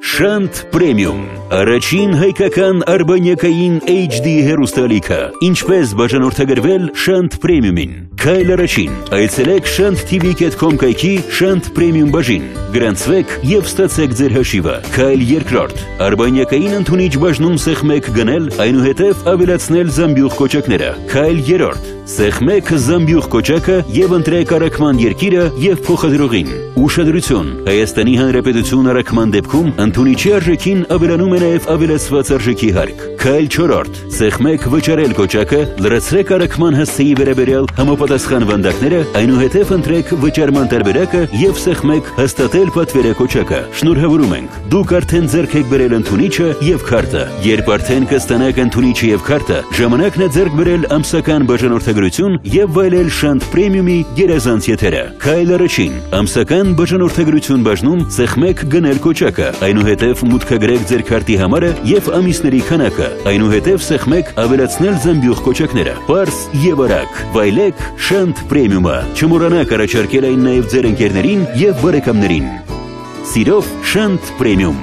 Շանթ Պրեմիում, առաջին հայկական արբանյակային HD հեռուստաալիքը, ինչպես բաժանորդագրվել Շանթ Պրեմիումին, քայլ առաջին, այցելեք shanttv.com կայքի Շանթ Պրեմիում բաժին, գրանցվեք և ստացեք ձեր հաշիվը, քայլ երկրորդ, արբանյակային ընդունիչ բաժնում սեղմեք գնել, այնուհետև ավելացնել զամբյուղ կոճակները, քայլ երրորդ, սեղմեք զամբյուղ կոճակը և ընտրեք առաքման երկիրը և փոխադրողին, ուշադրություն, Հայաստանի Հանրապետություն առաքման դեպքում ընդունիչի արժեքին ավելանում է նաև ավելացված արժեքի հարկ, քայլ չորրորդ, սեղմեք վճարել կոճակը, լրացրեք առաքման հասցեի վերաբերյալ համապատասխան վանդակները, այնուհետև ընտրեք վճարման տարբերակը և սեղմեք հաստատել պատվերը կոճակը, շնորհավորում ենք, դուք արդեն ձեռք եք բերել ընդունիչը և քարտը, երբ արդեն կստանաք ընդունիչը և քարտը, ժամանակն է ձեռք բերել ամսական բաժանորդագրություն և վայելել Շանթ Պրեմիումի գերազանց եթերը, քայլ առաջին, ամսական բաժանորդագրություն բաժնում սեղմեք գնել կոճակը, այնուհետև մուտքագրեք ձեր քարտի համարը և ամիսների քանակը, այնուհետև սեղմեք ավելացնել զամբյուղ կոճակները, պարզ և արագ, վայելեք Շանթ Պրեմիումը, չմոռանաք առաջարկել այն նաև ձեր ընկերներին և բարեկամներին։ Սիրով Շանթ Պրեմիում։